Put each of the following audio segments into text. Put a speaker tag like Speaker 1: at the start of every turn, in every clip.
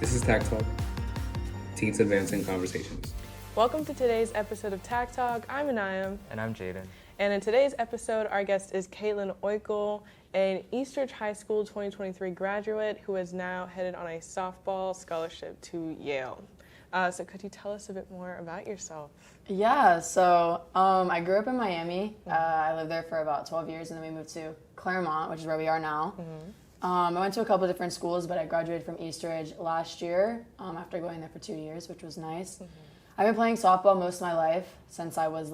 Speaker 1: This is TAC Talk, Teens Advancing Conversations.
Speaker 2: Welcome to today's episode of TAC Talk. I'm Anayam.
Speaker 3: And I'm Jaden.
Speaker 2: And in today's episode, our guest is Kaitlyn Oikle, an Eastridge High School 2023 graduate who is now headed on a softball scholarship to Yale. So could you tell us a bit more about yourself?
Speaker 4: Yeah, so I grew up in Miami. I lived there for about 12 years, and then we moved to Claremont, which is where we are now. I went to a couple different schools, but I graduated from Eastridge last year after going there for 2 years, which was nice. I've been playing softball most of my life since I was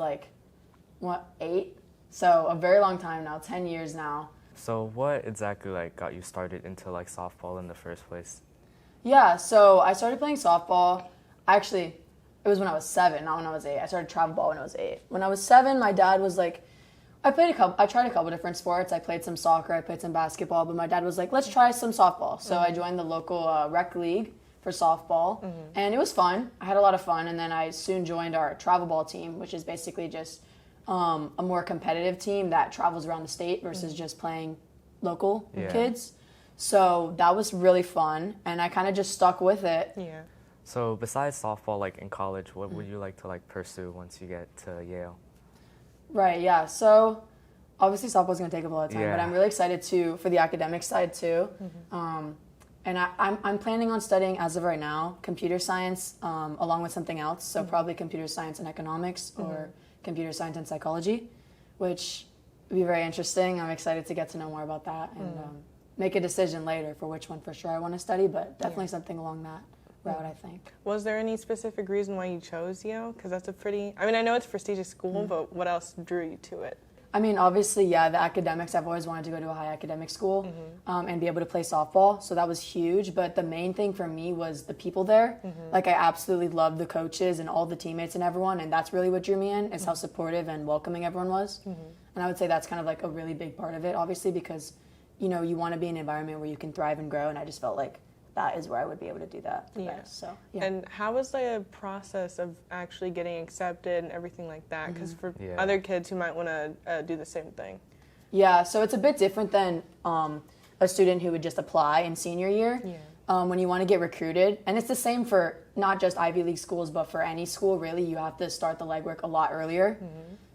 Speaker 4: 8? So a very long time now, 10 years now.
Speaker 3: So what exactly got you started into softball in the first place?
Speaker 4: Yeah, so I started playing softball. Actually, it was when I was 7, not when I was 8. I started travel ball when I was 8. When I was 7, my dad was like, I tried a couple different sports. I played some soccer, I played some basketball, but my dad was like, let's try some softball. So I joined the local rec league for softball, and it was fun. I had a lot of fun, and then I soon joined our travel ball team, which is basically just a more competitive team that travels around the state versus just playing local kids. So that was really fun, and I kind of just stuck with it.
Speaker 2: Yeah.
Speaker 3: So besides softball, in college, what would you like to pursue once you get to Yale?
Speaker 4: Right, yeah. So obviously softball's going to take up a lot of time, but I'm really excited for the academic side too. And I'm planning on studying, as of right now, computer science along with something else. So probably computer science and economics or computer science and psychology, which would be very interesting. I'm excited to get to know more about that and make a decision later for which one for sure I want to study, but definitely something along that route, I think.
Speaker 2: Was there any specific reason why you chose Yale? Because that's I know it's a prestigious school, but what else drew you to it?
Speaker 4: I mean, obviously, the academics. I've always wanted to go to a high academic school and be able to play softball, so that was huge. But the main thing for me was the people there. I absolutely loved the coaches and all the teammates and everyone, and that's really what drew me in, is how supportive and welcoming everyone was. And I would say that's kind of a really big part of it, obviously, because, you want to be in an environment where you can thrive and grow, and I just felt like that is where I would be able to do that the best. So,
Speaker 2: And how was the process of actually getting accepted and everything like that? Because for other kids who might want to do the same thing.
Speaker 4: Yeah, so it's a bit different than a student who would just apply in senior year when you want to get recruited. And it's the same for not just Ivy League schools, but for any school, really. You have to start the legwork a lot earlier.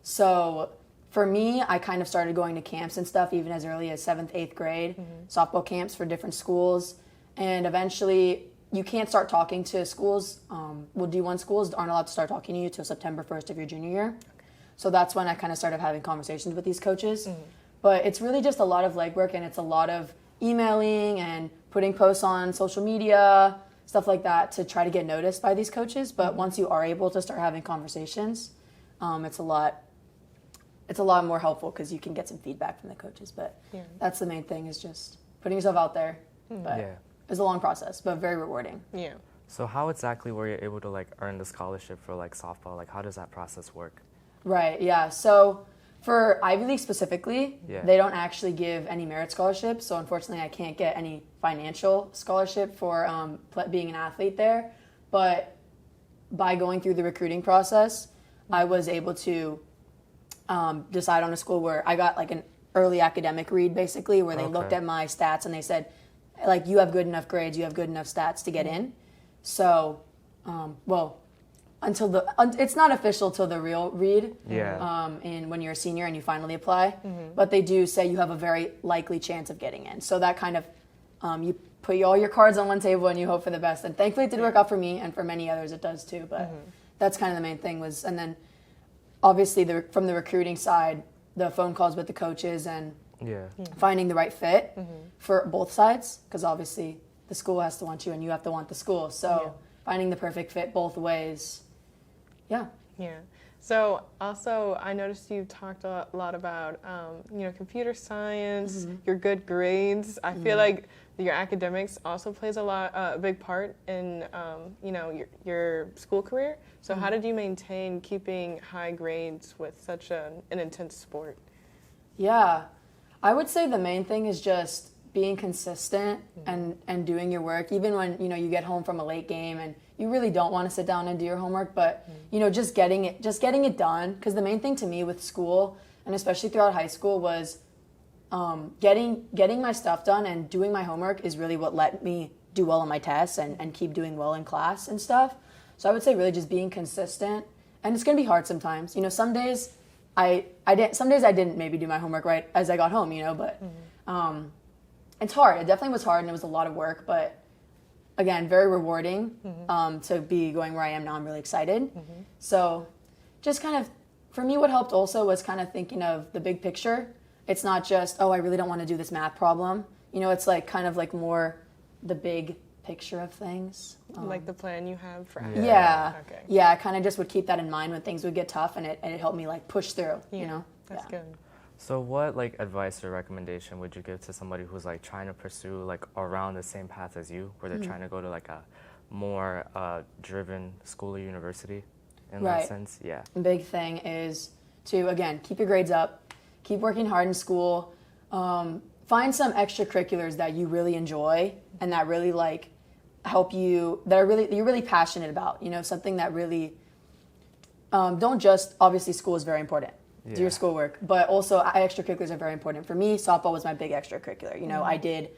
Speaker 4: So for me, I kind of started going to camps and stuff even as early as 7th, 8th grade, softball camps for different schools. And eventually, you can't start talking to schools. D1 schools aren't allowed to start talking to you until September 1st of your junior year. So that's when I kind of started having conversations with these coaches. But it's really just a lot of legwork, and it's a lot of emailing and putting posts on social media, stuff like that, to try to get noticed by these coaches. But once you are able to start having conversations, it's a lot more helpful because you can get some feedback from the coaches. But that's the main thing, is just putting yourself out there. But it's a long process, but very rewarding.
Speaker 2: Yeah.
Speaker 3: So how exactly were you able to earn the scholarship for softball? How does that process work?
Speaker 4: Right, yeah. So for Ivy League specifically, they don't actually give any merit scholarships. So unfortunately, I can't get any financial scholarship for being an athlete there. But by going through the recruiting process, I was able to decide on a school where I got an early academic read, basically, where they looked at my stats and they said, you have good enough grades, you have good enough stats to get in. So, it's not official till the real read. And when you're a senior and you finally apply, but they do say you have a very likely chance of getting in. So that kind of, you put all your cards on one table and you hope for the best. And thankfully it did work out for me, and for many others it does too. But that's kind of the main thing and then obviously from the recruiting side, the phone calls with the coaches and finding the right fit for both sides, because obviously the school has to want you and you have to want the school. So finding the perfect fit both ways. Yeah.
Speaker 2: So also, I noticed you talked a lot about computer science, your good grades. I feel like your academics also plays a big part in your school career. So how did you maintain keeping high grades with such an intense sport?
Speaker 4: Yeah, I would say the main thing is just being consistent and doing your work, even when you get home from a late game and you really don't want to sit down and do your homework, but just getting it done. Because the main thing to me with school, and especially throughout high school, was getting my stuff done and doing my homework is really what let me do well on my tests and keep doing well in class and stuff. So I would say really just being consistent, and it's gonna be hard sometimes. You know, some days I didn't maybe do my homework right as I got home, you know, but it's hard. It definitely was hard, and it was a lot of work, but again, very rewarding to be going where I am now. I'm really excited. So just kind of, for me, what helped also was kind of thinking of the big picture. It's not just, oh, I really don't want to do this math problem. You know, it's like kind of like more the big picture of things.
Speaker 2: Like the plan you have for
Speaker 4: Yeah.
Speaker 2: Okay.
Speaker 4: Yeah, I kind of just would keep that in mind when things would get tough, and it helped me like push through, you know?
Speaker 2: That's good.
Speaker 3: So what like advice or recommendation would you give to somebody who's like trying to pursue like around the same path as you, where they're trying to go to like a more driven school or university in that sense? Yeah.
Speaker 4: The big thing is to, again, keep your grades up, keep working hard in school, find some extracurriculars that you really enjoy and that really like help you, you're really passionate about, you know, something that really, don't just, obviously school is very important. Do your schoolwork, but also extracurriculars are very important. For me, softball was my big extracurricular. You know, I played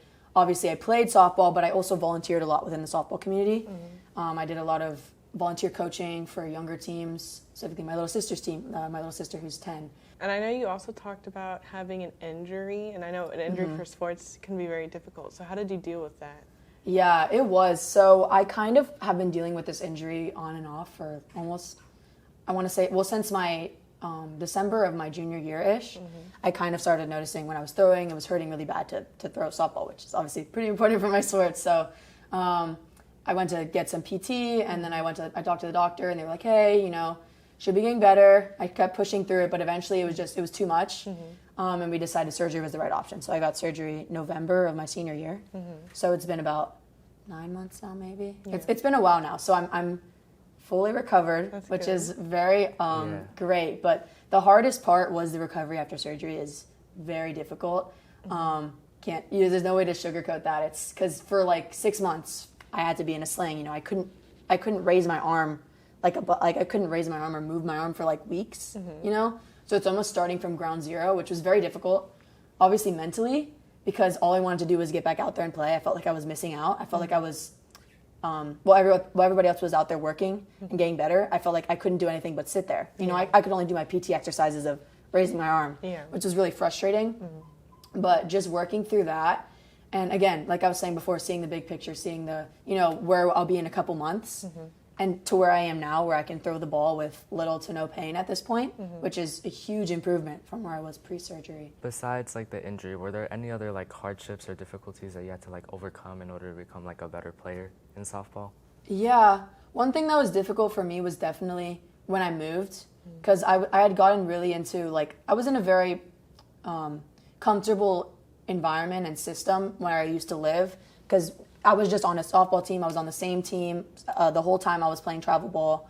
Speaker 4: softball, but I also volunteered a lot within the softball community. I did a lot of volunteer coaching for younger teams, specifically my little sister's team, my little sister who's 10.
Speaker 2: And I know you also talked about having an injury, and I know an injury for sports can be very difficult. So how did you deal with that?
Speaker 4: Yeah, it was. So I kind of have been dealing with this injury on and off for almost, I want to say, well, since my December of my junior year-ish, I kind of started noticing when I was throwing, it was hurting really bad to throw softball, which is obviously pretty important for my sport. So I went to get some PT, and then I talked to the doctor, and they were like, hey, you know, should be getting better. I kept pushing through it, but eventually it was too much, and we decided surgery was the right option. So I got surgery November of my senior year. So it's been about 9 months now, maybe. Yeah. It's been a while now. So I'm fully recovered, which is very great. But the hardest part was the recovery after surgery is very difficult. There's no way to sugarcoat that. It's because for like 6 months I had to be in a sling. You know, I couldn't raise my arm I couldn't raise my arm or move my arm for like weeks. You know, so it's almost starting from ground zero, which was very difficult. Obviously mentally, because all I wanted to do was get back out there and play. I felt like I was missing out. I felt like I was. While everybody else was out there working and getting better, I felt like I couldn't do anything but sit there. You know, I could only do my PT exercises of raising my arm, which was really frustrating. But just working through that, and again, like I was saying before, seeing the big picture, seeing the, you know, where I'll be in a couple months, and to where I am now, where I can throw the ball with little to no pain at this point, which is a huge improvement from where I was pre-surgery.
Speaker 3: Besides like the injury, were there any other like hardships or difficulties that you had to like overcome in order to become like a better player in softball? Yeah,
Speaker 4: one thing that was difficult for me was definitely when I moved, because I had gotten really into, like, I was in a very comfortable environment and system where I used to live, because I was just on a softball team. I was on the same team the whole time I was playing travel ball.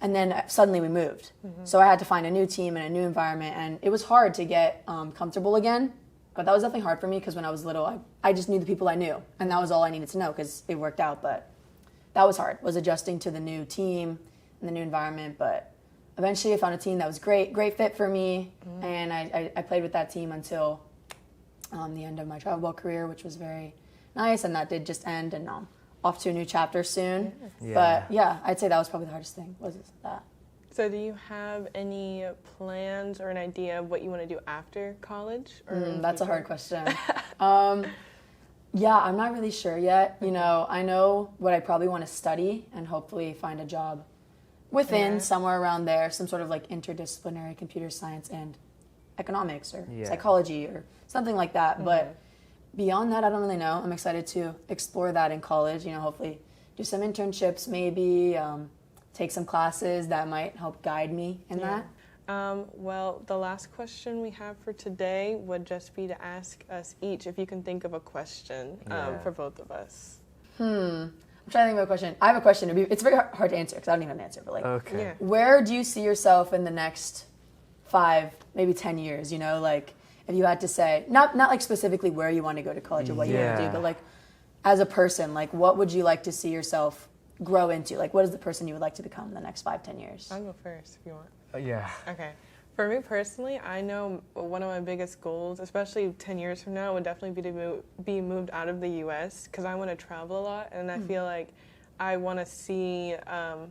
Speaker 4: And then suddenly we moved. So I had to find a new team and a new environment. And it was hard to get comfortable again. But that was definitely hard for me because when I was little, I just knew the people I knew. And that was all I needed to know because it worked out. But that was hard, was adjusting to the new team and the new environment. But eventually I found a team that was great fit for me. And I played with that team until the end of my travel ball career, which was very nice, and that did just end, and off to a new chapter soon. But yeah, I'd say that was probably the hardest thing, was that.
Speaker 2: So do you have any plans or an idea of what you want to do after college? Or
Speaker 4: that's a hard question. Yeah, I'm not really sure yet. You know, I know what I probably want to study and hopefully find a job within, somewhere around there, some sort of like interdisciplinary computer science and economics or psychology or something like that. But beyond that, I don't really know. I'm excited to explore that in college, you know, hopefully do some internships, maybe take some classes that might help guide me in that.
Speaker 2: Well, the last question we have for today would just be to ask us each if you can think of a question for both of us.
Speaker 4: I'm trying to think of a question. I have a question. It's very hard to answer because I don't even have an answer, but like, where do you see yourself in the next 5, maybe 10 years, you know, like, if you had to say, not like specifically where you want to go to college or what you want to do, but like as a person, like what would you like to see yourself grow into? Like what is the person you would like to become in the next 5-10 years?
Speaker 2: I'll go first if you want.
Speaker 3: Yeah.
Speaker 2: Okay. For me personally, I know one of my biggest goals, especially 10 years from now, would definitely be to be moved out of the U.S. because I want to travel a lot, and I feel like I want to see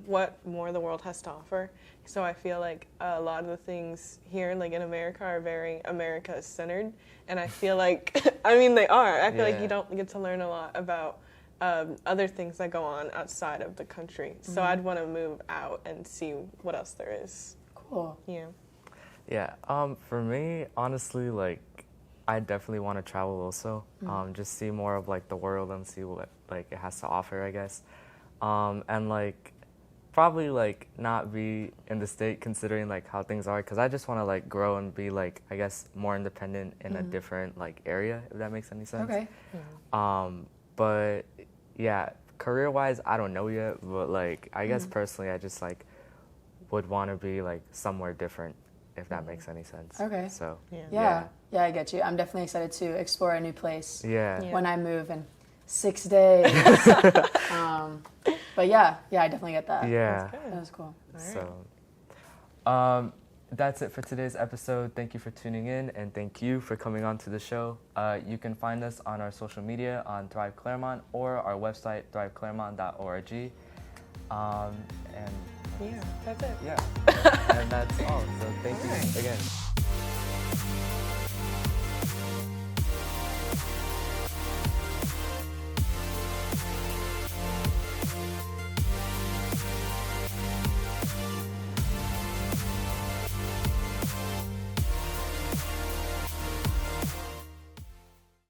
Speaker 2: what more the world has to offer. So I feel like a lot of the things here, like in America, are very America-centered, and I feel like, I mean, they are. I feel like you don't get to learn a lot about other things that go on outside of the country. So I'd want to move out and see what else there is.
Speaker 4: Cool.
Speaker 2: Yeah.
Speaker 3: Yeah, for me, honestly, like, I definitely want to travel also. Just see more of, like, the world and see what, like, it has to offer, I guess. And, like, probably, like, not be in the state considering, like, how things are, because I just want to, like, grow and be, like, I guess, more independent in a different, like, area, if that makes any sense.
Speaker 4: Okay.
Speaker 3: But, yeah, career-wise, I don't know yet, but, like, I guess personally, I just, like, would want to be, like, somewhere different, if that makes any sense.
Speaker 4: Okay.
Speaker 3: So,
Speaker 4: Yeah, I get you. I'm definitely excited to explore a new place
Speaker 3: yeah.
Speaker 4: when I move in 6 days. But yeah, I definitely get that.
Speaker 3: Yeah.
Speaker 4: That was cool.
Speaker 3: So, that's it for today's episode. Thank you for tuning in, and thank you for coming on to the show. You can find us on our social media on Thrive Claremont or our website, thriveclaremont.org. And
Speaker 2: Yeah, that's it.
Speaker 3: yeah, and that's all. So thank you again.